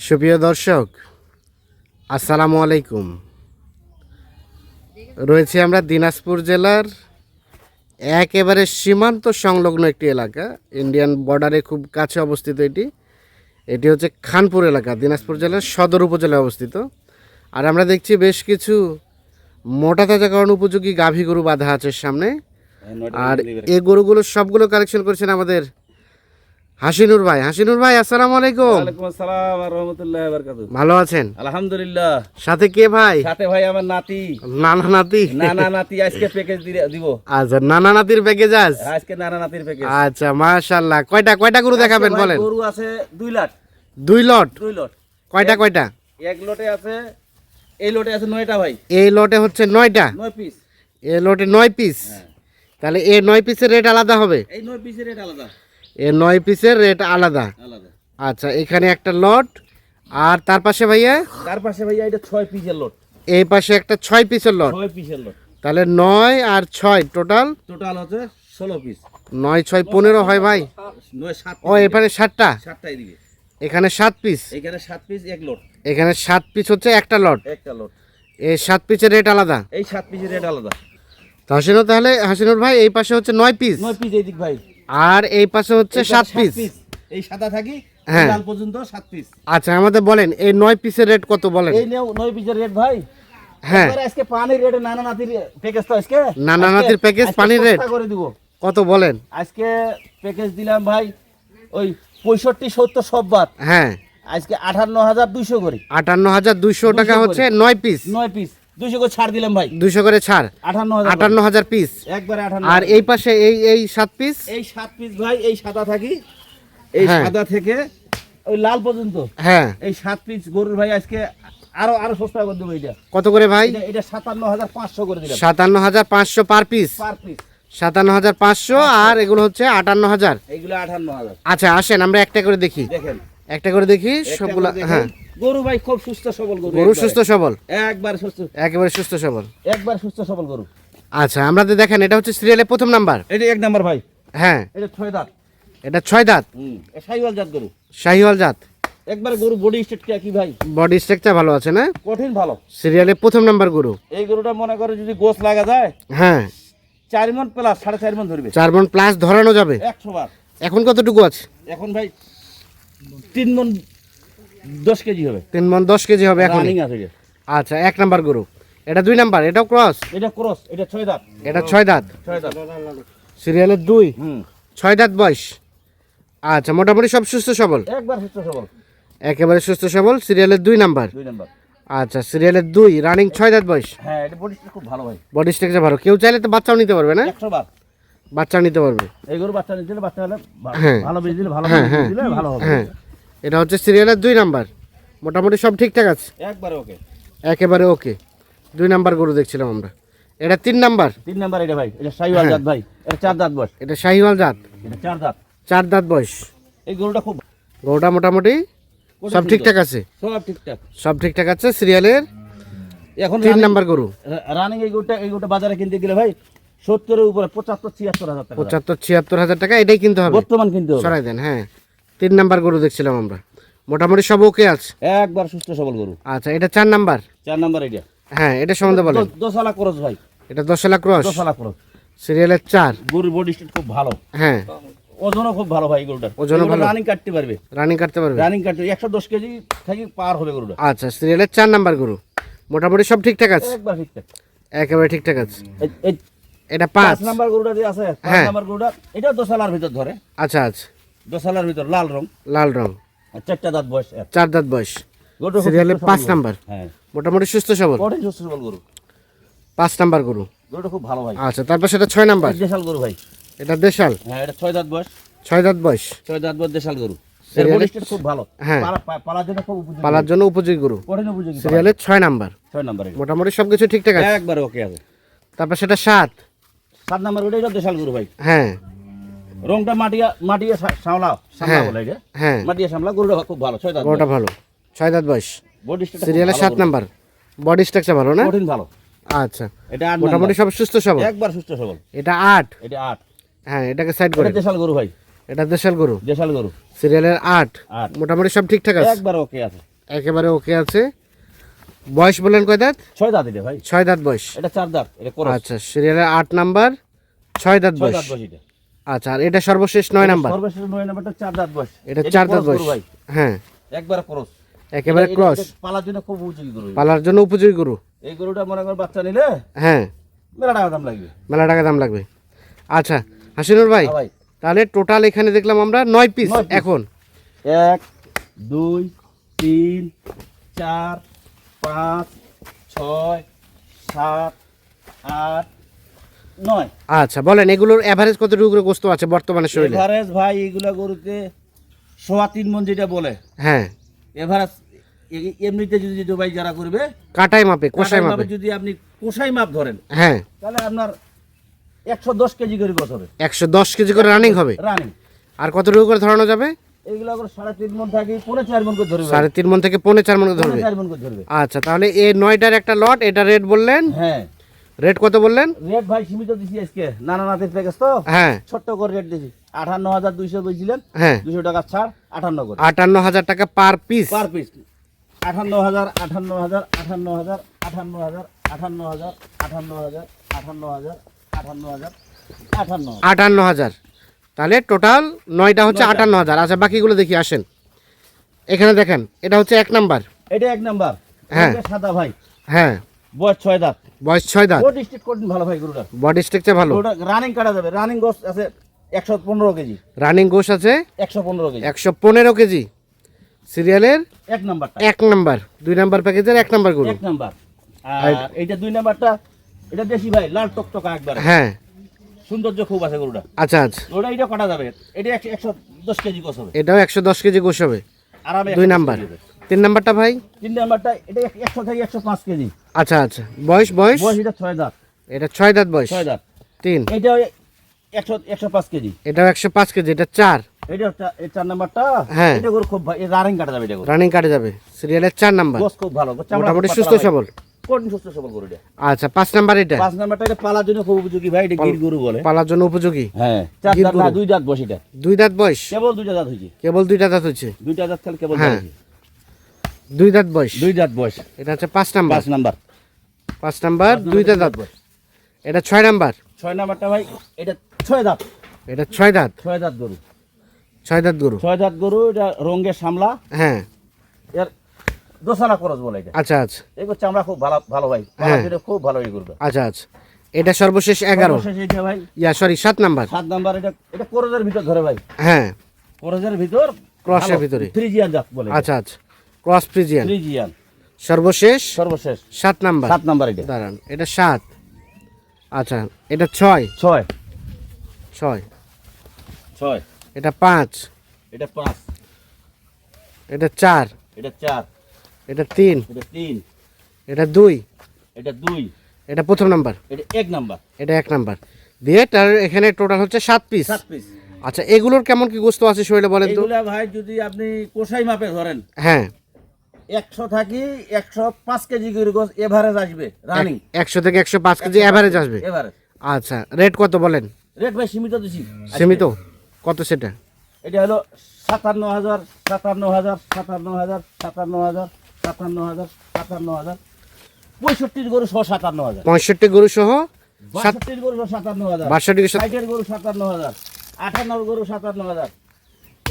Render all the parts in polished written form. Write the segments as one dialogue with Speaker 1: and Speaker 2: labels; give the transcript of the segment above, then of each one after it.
Speaker 1: সুপ্রিয় দর্শক, আসসালামু আলাইকুম। রয়েছে আমরা দিনাজপুর জেলার একেবারে সীমান্ত সংলগ্ন একটি এলাকা, ইন্ডিয়ান বর্ডারে খুব কাছে অবস্থিত। এটি হচ্ছে খানপুর এলাকা, দিনাজপুর জেলার সদর উপজেলায় অবস্থিত। আর আমরা দেখছি বেশ কিছু মোটা তাজাকরণ উপযোগী গাভী গরু বাঁধা আছে সামনে। আর এই গরুগুলো সবগুলো কালেকশন করেছেন আমাদের হাসিনুর ভাই। হাসিনুর ভাই, আসসালামু আলাইকুম।
Speaker 2: ওয়ালাইকুম আসসালাম ওয়া রাহমাতুল্লাহি ওয়া বারাকাতুহু।
Speaker 1: ভালো আছেন?
Speaker 2: আলহামদুলিল্লাহ।
Speaker 1: সাথে কে ভাই?
Speaker 2: সাথে ভাই আমার নাতি।
Speaker 1: নানা নাতি?
Speaker 2: নানা নাতি আজকে প্যাকেজ দিব।
Speaker 1: আচ্ছা, নানা নাতির প্যাকেজ
Speaker 2: আজকে নানা নাতির প্যাকেজ।
Speaker 1: আচ্ছা, মাশাআল্লাহ। কয়টা গরু দেখাবেন বলেন?
Speaker 2: গরু আছে 2 লট।
Speaker 1: 2 লট?
Speaker 2: 2 লট।
Speaker 1: কয়টা?
Speaker 2: এক লটে আছে, এই লটে আছে 9টা ভাই।
Speaker 1: এই লটে হচ্ছে 9টা?
Speaker 2: 9 পিস।
Speaker 1: এই লটে 9 পিস? তাহলে এই 9 পিসের রেট আলাদা হবে?
Speaker 2: এই 9 পিসের রেট আলাদা।
Speaker 1: এই 9 পিসের রেট আলাদা?
Speaker 2: আলাদা।
Speaker 1: আচ্ছা, এখানে একটা লট, আর তার পাশে ভাইয়া?
Speaker 2: তার পাশে ভাইয়া এটা 6 পিসের লট।
Speaker 1: এই পাশে একটা 6 পিসের লট?
Speaker 2: 6 পিসের লট।
Speaker 1: তাহলে 9 আর 6 টোটাল
Speaker 2: হচ্ছে 16 পিস।
Speaker 1: 9 6 15 হয় ভাই?
Speaker 2: 9 7।
Speaker 1: ও, এখানে 7টা?
Speaker 2: 7টাই দিবে।
Speaker 1: এখানে 7 পিস?
Speaker 2: এখানে 7 পিস এক লট।
Speaker 1: এখানে 7 পিস হচ্ছে একটা লট?
Speaker 2: একটা লট।
Speaker 1: এই 7 পিসের রেট আলাদা?
Speaker 2: এই 7 পিসের রেট আলাদা।
Speaker 1: তাহলে হাসিনুর ভাই, এই পাশে হচ্ছে 9 পিস?
Speaker 2: 9 পিস এই দিক ভাই।
Speaker 1: আর এই পাশে হচ্ছে 7 পিস?
Speaker 2: এই সাদা থাকি
Speaker 1: হ্যাঁ,
Speaker 2: লাল পর্যন্ত 7 পিস।
Speaker 1: আচ্ছা, আমাদের বলেন এই 9 পিসের রেট কত বলেন?
Speaker 2: এই 9 পিসের রেট ভাই।
Speaker 1: হ্যাঁ,
Speaker 2: আজকে পানির রেট নানা নাতির প্যাকেজ তো আজকে
Speaker 1: নানা নাতির প্যাকেজ পানির রেট
Speaker 2: করে দিব।
Speaker 1: কত বলেন?
Speaker 2: আজকে প্যাকেজ দিলাম ভাই ওই 65 70 সব বাদ।
Speaker 1: হ্যাঁ,
Speaker 2: আজকে 58200 করে।
Speaker 1: 58200 টাকা হচ্ছে 9 পিস?
Speaker 2: 9 পিস 200 করে ছাড় দিলাম ভাই।
Speaker 1: 200 করে ছাড়? 58000 পিস
Speaker 2: একবারে 58।
Speaker 1: আর এই পাশে এই 7 পিস?
Speaker 2: এই 7 পিস ভাই এই সাদা থাকি, এই সাদা থেকে ওই লাল পর্যন্ত।
Speaker 1: হ্যাঁ,
Speaker 2: এই 7 পিস গরুর ভাই আজকে আরো সস্তা করে দেব। এটা
Speaker 1: কত করে ভাই?
Speaker 2: এটা 57500 করে দিলাম।
Speaker 1: 57500 পার পিস?
Speaker 2: Per piece
Speaker 1: 57500। আর এগুলো হচ্ছে 58000?
Speaker 2: এইগুলো 58000।
Speaker 1: আচ্ছা, আসেন আমরা একটা করে দেখি।
Speaker 2: দেখেন,
Speaker 1: একটা করে দেখি সবগুলা। হ্যাঁ,
Speaker 2: গরু ভাই খুব সুস্থ সবল গরু।
Speaker 1: গরু সুস্থ সবল?
Speaker 2: একবার সুস্থ,
Speaker 1: একেবারে সুস্থ সবল?
Speaker 2: একবার সুস্থ সবল গরু।
Speaker 1: আচ্ছা, আমাদের দেখেন, এটা হচ্ছে সিরিয়ালের প্রথম নাম্বার?
Speaker 2: এটা 1 নাম্বার ভাই।
Speaker 1: হ্যাঁ,
Speaker 2: এটা 6 দাঁত।
Speaker 1: এটা 6 দাঁত?
Speaker 2: এটা শাহিওয়াল জাত গরু।
Speaker 1: শাহিওয়াল জাত?
Speaker 2: একবার গরু বডি স্ট্রাকচার কি ভাই,
Speaker 1: বডি স্ট্রাকচার ভালো আছে না?
Speaker 2: কঠিন ভালো।
Speaker 1: সিরিয়ালের প্রথম নাম্বার গরু।
Speaker 2: এই গরুটা মনে করে যদি গোস লাগা যায়,
Speaker 1: হ্যাঁ,
Speaker 2: 4 মণ প্লাস 4.5 মণ ধরবে।
Speaker 1: 4 মণ প্লাস ধরানো যাবে
Speaker 2: 100 বার।
Speaker 1: এখন কতটুকু আছে?
Speaker 2: এখন ভাই 3 মণ 10 কেজি হবে।
Speaker 1: 3 মণ 10 কেজি হবে এখন?
Speaker 2: রানিং আছে এটা।
Speaker 1: আচ্ছা, 1 নাম্বার গরু। এটা 2 নাম্বার? এটাও ক্রস?
Speaker 2: এটা ক্রস, এটা 6 দাঁত।
Speaker 1: এটা 6 দাঁত?
Speaker 2: 6 দাঁত
Speaker 1: সিরিয়ালের 2? 6 দাঁত বয়স। আচ্ছা, মোটামুটি সব সুস্থ সবল?
Speaker 2: একবার সুস্থ সবল,
Speaker 1: একেবারে সুস্থ সবল। সিরিয়ালের 2 নাম্বার?
Speaker 2: 2 নাম্বার।
Speaker 1: আচ্ছা, সিরিয়ালের 2 রানিং 6 দাঁত বয়স?
Speaker 2: হ্যাঁ, এটা বডি স্ট্রাকচার খুব ভালো ভাই।
Speaker 1: বডি স্ট্রাকচার ভালো। কেউ চাইলে তো বাচ্চাও নিতে পারবে না?
Speaker 2: 100 বার
Speaker 1: বাচ্চা নিতে পারবে?
Speaker 2: এই গরু বাচ্চা নিতে দিলে, বাচ্চা হলে
Speaker 1: হ্যাঁ,
Speaker 2: ভালো বীজ দিলে, ভালো
Speaker 1: হ্যাঁ,
Speaker 2: বীজ দিলে ভালো হবে।
Speaker 1: হ্যাঁ, এটা হচ্ছে সিরিয়ালের 2 নাম্বার। মোটামুটি সব ঠিকঠাক আছে?
Speaker 2: একবারে ওকে,
Speaker 1: একেবারে ওকে। 2 নাম্বার গরু দেখছিলাম আমরা। এটা 3 নাম্বার?
Speaker 2: 3 নাম্বার এটা ভাই। এটা শাহিওয়াল জাত ভাই। এটা 4 দাঁত বয়স।
Speaker 1: এটা শাহিওয়াল জাত?
Speaker 2: এটা 4 দাঁত।
Speaker 1: 4 দাঁত বয়স।
Speaker 2: এই গরুটা খুব,
Speaker 1: গরুটা মোটামুটি সব ঠিকঠাক আছে?
Speaker 2: সব ঠিকঠাক,
Speaker 1: সব ঠিকঠাক আছে। সিরিয়ালের
Speaker 2: এখন
Speaker 1: 3 নাম্বার গরু।
Speaker 2: রানিং এই গরুটা বাজারে কিনতে গেলে ভাই 70 এর উপরে 75-76 হাজার টাকা।
Speaker 1: 75-76 হাজার টাকা এটাই কিনতে হবে
Speaker 2: বর্তমান কিনতে হবে।
Speaker 1: সরাই দেন। হ্যাঁ, 3 নাম্বার গরু দেখছিলাম আমরা। মোটামুটি সব ওকে আছে?
Speaker 2: একবার সুস্থ সবল গরু।
Speaker 1: আচ্ছা, এটা 4 নাম্বার?
Speaker 2: 4 নাম্বার এটা।
Speaker 1: হ্যাঁ, এটা সম্বন্ধে বলেন।
Speaker 2: 10 লাখ ক্রস ভাই।
Speaker 1: এটা 10 লাখ ক্রস?
Speaker 2: 10 লাখ ক্রস।
Speaker 1: সিরিয়ালের 4?
Speaker 2: গরুর বডি স্ট্রাকচার খুব ভালো।
Speaker 1: হ্যাঁ,
Speaker 2: ওজনও খুব ভালো ভাই গরুটার।
Speaker 1: ওজনও ভালো?
Speaker 2: রানিং কাটতে পারবে।
Speaker 1: রানিং কাটতে পারবে?
Speaker 2: রানিং কাটতে 110 কেজি থেকে পার হবে গরুটা।
Speaker 1: আচ্ছা, সিরিয়ালের 4 নাম্বার গরু। মোটামুটি সব ঠিকঠাক আছে?
Speaker 2: একবার ঠিকঠাক,
Speaker 1: একেবারে ঠিকঠাক আছে।
Speaker 2: এই
Speaker 1: এটা
Speaker 2: 5
Speaker 1: 5
Speaker 2: নাম্বার গরুটা যে আছে, 5 নাম্বার গরুটা এটা 10 সালের ভিতর ধরে।
Speaker 1: আচ্ছা আচ্ছা,
Speaker 2: 10 সালের ভিতর, লাল রং,
Speaker 1: লাল রং,
Speaker 2: 4টা দাঁত বয়স।
Speaker 1: 4 দাঁত বয়স।
Speaker 2: গরুটা
Speaker 1: সিরিয়ালের 5 নাম্বার?
Speaker 2: হ্যাঁ,
Speaker 1: মোটামুটি সুস্থ সবল?
Speaker 2: কঠিন সুস্থ সবল গরু।
Speaker 1: 5 নাম্বার গরু।
Speaker 2: গরুটা খুব ভালো ভাই।
Speaker 1: আচ্ছা, তারপর সেটা 6 নাম্বার?
Speaker 2: দেশাল গরু ভাই।
Speaker 1: এটা দেশাল?
Speaker 2: হ্যাঁ, এটা 6 দাঁত বয়স।
Speaker 1: 6 দাঁত বয়স?
Speaker 2: 6 দাঁত বয়স দেশাল গরু। এর বডি স্ট্রাকচার খুব ভালো।
Speaker 1: হ্যাঁ,
Speaker 2: পালার জন্য খুব উপযোগী।
Speaker 1: পালার জন্য উপযোগী গরু।
Speaker 2: কঠিন উপযোগী।
Speaker 1: সিরিয়ালের 6 নাম্বার?
Speaker 2: 6 নাম্বার।
Speaker 1: মোটামুটি সবকিছু ঠিকঠাক আছে?
Speaker 2: একবার ওকে আছে।
Speaker 1: তারপর সেটা 7?
Speaker 2: 7 নাম্বার গরুটা এটা দেশাল গরু ভাই।
Speaker 1: হ্যাঁ,
Speaker 2: রংটা মাটিয়া সামলা বলে এটা।
Speaker 1: হ্যাঁ,
Speaker 2: মাটিয়া সামলা। গরুটা খুব ভালো। 6 দাঁত।
Speaker 1: গরুটা ভালো। 6 দাঁত বয়স।
Speaker 2: বডি স্ট্রাকচার
Speaker 1: সিরিয়ালের 7 নাম্বার। বডি স্ট্রাকচার ভালো না?
Speaker 2: কঠিন ভালো।
Speaker 1: আচ্ছা,
Speaker 2: এটা 8
Speaker 1: মোটামুটি সব সুস্থ সবল?
Speaker 2: একবার সুস্থ সবল।
Speaker 1: এটা 8?
Speaker 2: এটা 8।
Speaker 1: হ্যাঁ, এটাকে সাইড করে।
Speaker 2: এটা দেশাল গরু ভাই।
Speaker 1: এটা দেশাল গরু?
Speaker 2: দেশাল গরু।
Speaker 1: সিরিয়ালের 8
Speaker 2: 8
Speaker 1: মোটামুটি সব ঠিকঠাক আছে,
Speaker 2: একবার ওকে আছে।
Speaker 1: একেবারে ওকে আছে। বয়স বলেন কয় দাঁত?
Speaker 2: 6 দাঁত এটা ভাই,
Speaker 1: 6 দাঁত বয়স।
Speaker 2: এটা 4 দাঁত, এটা ক্রস।
Speaker 1: আচ্ছা, সিরিয়ালের 8 নাম্বার, 6 দাঁত
Speaker 2: 6
Speaker 1: বয়স।
Speaker 2: দাঁত বয়স এটা।
Speaker 1: আচ্ছা, আর এটা সর্বশেষ 9 নাম্বার।
Speaker 2: সর্বশেষ 9 নাম্বারটা 4 দাঁত বয়স।
Speaker 1: এটা 4 দাঁত
Speaker 2: cross
Speaker 1: বয়স।
Speaker 2: গরু ভাই,
Speaker 1: হ্যাঁ,
Speaker 2: একবার ক্রস,
Speaker 1: একেবারে ক্রস,
Speaker 2: পালার জন্য খুব উপযোগী গরু।
Speaker 1: পালার জন্য উপযোগী গরু।
Speaker 2: এই গরুটা মনে করেন বাচ্চা নিলে
Speaker 1: হ্যাঁ,
Speaker 2: মেলা টাকা দাম লাগবে।
Speaker 1: মেলা টাকা দাম লাগবে। আচ্ছা হাসিনুর ভাই,
Speaker 2: হ্যাঁ ভাই,
Speaker 1: তাহলে টোটাল এখানে দেখলাম আমরা 9 পিস
Speaker 2: 9 piece।
Speaker 1: এখন।
Speaker 2: 1 2 3 4 5 6 7 8 9।
Speaker 1: আচ্ছা বলেন, এগুলোর এভারেজ কতটুকু করে গোস্ত আছে বর্তমানে শরীরে?
Speaker 2: এভারেজ ভাই এগুলা গরুতে 3.5 মণ যেটা বলে
Speaker 1: হ্যাঁ,
Speaker 2: এভারেজ। এমনিতে যদি জবাই যারা করবে
Speaker 1: কাটাই মাপে, কোষাই
Speaker 2: কাটাই
Speaker 1: মাপে।
Speaker 2: মাপে যদি আপনি কোষাই মাপ ধরেন
Speaker 1: হ্যাঁ,
Speaker 2: তাহলে আপনার 110 কেজি করে গোছ হবে
Speaker 1: 110 কেজি করে রানিং হবে।
Speaker 2: রানিং।
Speaker 1: আর কতটুকু করে ধরানো যাবে?
Speaker 2: এইগুলা করে 3.5 মণ থাকি 4.5 মণ করে ধরবে।
Speaker 1: 3.5 মণ থেকে 4.5 মণ ধরবে।
Speaker 2: 4.5 মণ করে ধরবে।
Speaker 1: আচ্ছা, তাহলে এই 9টার একটা লট, এটা রেট বললেন,
Speaker 2: হ্যাঁ,
Speaker 1: রেট কত বললেন?
Speaker 2: রেট ভাই সীমিত দিছি আজকে, নানা নাতির প্যাকেজ তো
Speaker 1: হ্যাঁ
Speaker 2: ছোট্ট করে রেট দিছি। 58,200 বলছিলেন,
Speaker 1: হ্যাঁ,
Speaker 2: 200 টাকা ছাড় 58 করে
Speaker 1: 58,000 টাকা পার পিস।
Speaker 2: Per piece. 58,000 58,000 58,000 58,000 58,000 58,000 58,000 58,000 58,000।
Speaker 1: 58,000, তাহলে টোটাল 9টা হচ্ছে 58,000। আচ্ছা বাকিগুলো দেখি, আসেন এখানে দেখেন, এটা হচ্ছে 1 নাম্বার।
Speaker 2: এটা 1 নাম্বার।
Speaker 1: হ্যাঁ।
Speaker 2: এটা সাদা ভাই,
Speaker 1: হ্যাঁ,
Speaker 2: বয়স 6 দাঁত,
Speaker 1: বয়স 6 দাঁত,
Speaker 2: কোড স্টিক কোড ভালো ভাই গরুটা।
Speaker 1: বডি স্ট্রাকচার ভালো,
Speaker 2: গরুটা রানিং কাটা যাবে। রানিং গোস আছে 115 কেজি,
Speaker 1: রানিং গোশ আছে
Speaker 2: 115 কেজি।
Speaker 1: 115 কেজি। সিরিয়ালের
Speaker 2: 1 নাম্বারটা
Speaker 1: 1 নাম্বার, 2 নাম্বার প্যাকেজের 1 নাম্বার গরু।
Speaker 2: 1 নাম্বার। আর এইটা 2 নাম্বারটা, এটা দেশি ভাই, লাল টকটকা একবার,
Speaker 1: হ্যাঁ,
Speaker 2: সৌন্দর্য খুব আছে গরুটা।
Speaker 1: আচ্ছা আচ্ছা,
Speaker 2: ওটা এটা কাটা যাবে, এটা 110 কেজি গোস হবে
Speaker 1: এটাও 110 কেজি গোশ হবে।
Speaker 2: আরামে।
Speaker 1: 2 নাম্বার। 3 নাম্বারটা ভাই?
Speaker 2: 3 নাম্বারটা এটা 100 থেকে 105 কেজি।
Speaker 1: আচ্ছা আচ্ছা, বয়স বয়স
Speaker 2: বয়স এটা 6 দাঁত,
Speaker 1: এটা 6 দাঁত বয়স।
Speaker 2: 6 দাঁত।
Speaker 1: 3,
Speaker 2: এটা 105 কেজি।
Speaker 1: এটাও 105 কেজি, এটা 4।
Speaker 2: এটা 4 নাম্বারটা,
Speaker 1: হ্যাঁ।
Speaker 2: এটা গরু খুব ভাই, রানিং কাটা যাবে এটা গরু।
Speaker 1: রানিং কাটে যাবে। সিরিয়ালের 4 নাম্বার,
Speaker 2: গোস খুব ভালো, চামড়া
Speaker 1: মোটামুটি
Speaker 2: খুব
Speaker 1: সুস্থ
Speaker 2: পাতলা ভাই।
Speaker 1: সবল।
Speaker 2: কোন সুস্থ সবল গরু এটা।
Speaker 1: আচ্ছা 5 নাম্বার, এটা
Speaker 2: 5 নাম্বারটা এটা পালার জন্য খুব উপযোগী ভাই, এটা গির গরু বলে।
Speaker 1: পালার জন্য উপযোগী।
Speaker 2: হ্যাঁ, 4
Speaker 1: গির
Speaker 2: দাঁত না,
Speaker 1: গরু।
Speaker 2: 2 দাঁত বসে এটা।
Speaker 1: 2 দাঁত বয়স,
Speaker 2: কেবল 2টা দাঁত হইছে,
Speaker 1: কেবল 2টা দাঁত হচ্ছে।
Speaker 2: 2টা দাঁত খালি কেবল
Speaker 1: হ্যাঁ।
Speaker 2: হইছে।
Speaker 1: 2 দাঁত বয়স,
Speaker 2: 2 দাঁত বয়স।
Speaker 1: এটা হচ্ছে 5 নাম্বার।
Speaker 2: 5 নাম্বার।
Speaker 1: 5 নাম্বার, 2টা দাঁত। এটা 6 নাম্বার।
Speaker 2: 6 নাম্বারটা ভাই, এটা 6 দাঁত।
Speaker 1: এটা 6 দাঁত,
Speaker 2: 6 দাঁত গরু।
Speaker 1: 6 দাঁত গরু।
Speaker 2: 6 দাঁত গরু, এটা রঙের সামলা,
Speaker 1: হ্যাঁ,
Speaker 2: এর দোসানা খরচ বলে এটা।
Speaker 1: আচ্ছা আচ্ছা,
Speaker 2: এগুলো চামড়া খুব ভালো ভালো ভাই,
Speaker 1: হ্যাঁ।
Speaker 2: এটা খুব ভালো এই গরুটা।
Speaker 1: আচ্ছা আচ্ছা, এটা সর্বশেষ 11।
Speaker 2: সর্বশেষ এটা ভাই
Speaker 1: সরি 7 নাম্বার।
Speaker 2: 7 নাম্বার। এটা এটা কোরজের ভিতর ধরে ভাই,
Speaker 1: হ্যাঁ,
Speaker 2: কোরজের ভিতর,
Speaker 1: ক্রসের ভিতরে।
Speaker 2: ফ্রিজিয়ান জাত বলে।
Speaker 1: আচ্ছা আচ্ছা, ক্রস ফ্রিজিয়ান।
Speaker 2: ফ্রিজিয়ান
Speaker 1: সর্বশেষ
Speaker 2: সর্বশেষ
Speaker 1: 7 নাম্বার।
Speaker 2: 7 নাম্বার এটা।
Speaker 1: দাঁড়ান, এটা 7। আচ্ছা, এটা 6,
Speaker 2: 6
Speaker 1: 6,
Speaker 2: 6,
Speaker 1: এটা 5,
Speaker 2: এটা 5,
Speaker 1: এটা 4,
Speaker 2: এটা 4,
Speaker 1: এটা 3,
Speaker 2: এটা 3,
Speaker 1: এটা 2,
Speaker 2: এটা 2,
Speaker 1: এটা প্রথম নাম্বার,
Speaker 2: এটা 1 নাম্বার।
Speaker 1: এটা 1 নাম্বার দিয়ে তার এখানে টোটাল হচ্ছে 7 পিস।
Speaker 2: 7 পিস।
Speaker 1: আচ্ছা, এগুলোর কেমন কি গোস্ত আছে শরীরে বলেন তো?
Speaker 2: এগুলা ভাই যদি আপনি কোষাই মাপে ধরেন,
Speaker 1: হ্যাঁ,
Speaker 2: 100 থাকি 105 কেজি করে গোস এভারেজ আসবে রানিং।
Speaker 1: 100 থেকে 105 কেজি এভারেজ আসবে।
Speaker 2: এভারেজ।
Speaker 1: আচ্ছা, রেট কত বলেন?
Speaker 2: রেট ভাই সীমিত দিছি।
Speaker 1: সীমিত কত সেটা?
Speaker 2: এটা হলো 57,000 57,000 57,000 57,000 57,000 57,000 65 গরু সহ 57,000
Speaker 1: 65 গরু সহ
Speaker 2: 62 গরু সহ 57,000
Speaker 1: 62
Speaker 2: 60 গরু 57,000 58 গরু 57,000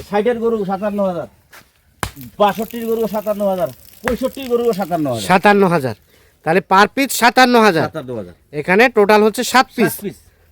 Speaker 2: 60 গরু 57,000 62 গরু 57,000 65 গরু 57,000
Speaker 1: 57,000, তাহলে পার পিস 57,000।
Speaker 2: 57,000
Speaker 1: এখানে টোটাল হচ্ছে 7 পিস।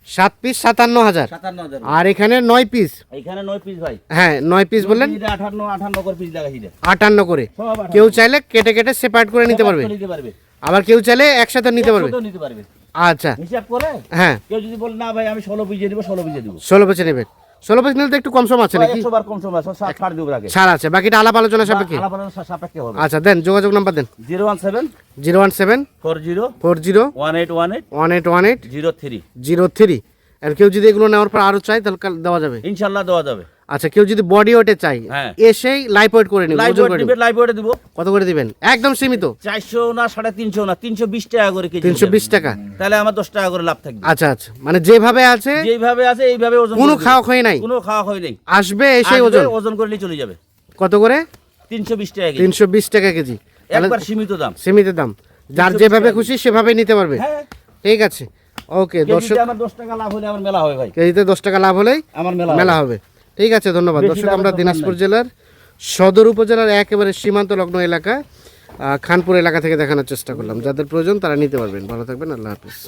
Speaker 1: 7 পিস 57,000।
Speaker 2: 57,000
Speaker 1: আর এখানে 9 পিস।
Speaker 2: এখানে 9 পিস ভাই।
Speaker 1: হ্যাঁ, 9 পিস বললেন,
Speaker 2: 58 করে পিস লাগাইছি রে।
Speaker 1: 58 করে।
Speaker 2: সব 58
Speaker 1: কেউ চাইলে কেটে কেটে সেপারেট করে নিতে পারবে,
Speaker 2: নিতে পারবে।
Speaker 1: আবার কেউ চাইলে একসাথে নিতে পারবে।
Speaker 2: একসাথেও নিতে পারবে।
Speaker 1: আচ্ছা,
Speaker 2: হিসাব করে
Speaker 1: হ্যাঁ,
Speaker 2: কেউ যদি বলে না ভাই আমি 16 পিস দিব, 16 পিস দিব।
Speaker 1: 16 পিস নেবেন। 16 পিস নিলে তো একটু কম সম আছে নাকি?
Speaker 2: 100 বার কম সময় 60 দিব রাখে।
Speaker 1: ছাড় আছে, বাকিটা আলাপ আলোচনা সাপেক্ষে।
Speaker 2: আলাপালা সাপেক্ষে হবে।
Speaker 1: আচ্ছা দেন, যোগাযোগ নাম্বার দেন।
Speaker 2: 017
Speaker 1: 017
Speaker 2: 40
Speaker 1: 40
Speaker 2: 1818
Speaker 1: 1818
Speaker 2: 03।
Speaker 1: 03। আর কেউ যদি এগুলো নেওয়ার পর আরো চাই তাহলে দেওয়া যাবে।
Speaker 2: ইনশাআল্লাহ দেওয়া যাবে।
Speaker 1: আচ্ছা, কেউ যদি বডি ওয়েটে চাই
Speaker 2: হ্যাঁ।
Speaker 1: এসেই লাইভ ওয়েট করে নিবে,
Speaker 2: লাইভ
Speaker 1: ওজন
Speaker 2: ওয়েট
Speaker 1: করে
Speaker 2: দিবে,
Speaker 1: নিবে।
Speaker 2: লাইভ ওয়েটে দিব
Speaker 1: কত করে দিবেন? একদম সীমিত
Speaker 2: 400 না 350 না 320 টাকা করে কেজি
Speaker 1: 320 টাকা।
Speaker 2: তাহলে আমার 10 টাকা করে লাভ থাকবে।
Speaker 1: আচ্ছা আচ্ছা, মানে যেভাবে আছে
Speaker 2: যেইভাবে আছে এইভাবে ওজন
Speaker 1: কোনো
Speaker 2: করে দিবে।
Speaker 1: খাওয়া খাই নাই,
Speaker 2: কোনো খাওয়া হয় নাই,
Speaker 1: আসবে এসে
Speaker 2: আসবে,
Speaker 1: ওজন
Speaker 2: ওজন করে নিয়ে চলে যাবে।
Speaker 1: কত করে?
Speaker 2: 320 টাকা কেজি,
Speaker 1: 320 টাকা কেজি। তাহলে
Speaker 2: একবার সীমিত দাম।
Speaker 1: সীমিত দাম, যার
Speaker 2: 320
Speaker 1: যেভাবে
Speaker 2: টাকা।
Speaker 1: খুশি সেভাবে নিতে পারবে।
Speaker 2: হ্যাঁ,
Speaker 1: ঠিক আছে, ওকে দর্শক,
Speaker 2: কেজিতে আমার 10 টাকা লাভ হলে আমার মেলা হবে ভাই,
Speaker 1: কেজিতে 10 টাকা লাভ হলেই
Speaker 2: আমার মেলা
Speaker 1: মেলা
Speaker 2: হবে।
Speaker 1: হবে। ঠিক আছে, ধন্যবাদ
Speaker 2: বেশি
Speaker 1: দর্শক।
Speaker 2: লাভের
Speaker 1: আমরা
Speaker 2: দরকার
Speaker 1: দিনাজপুর
Speaker 2: নাই।
Speaker 1: জেলার সদর উপজেলার একেবারে সীমান্ত লগ্ন এলাকা খানপুর এলাকা থেকে দেখানোর চেষ্টা করলাম। যাদের প্রয়োজন তারা নিতে পারবেন। ভালো থাকবেন, আল্লাহ হাফিজ।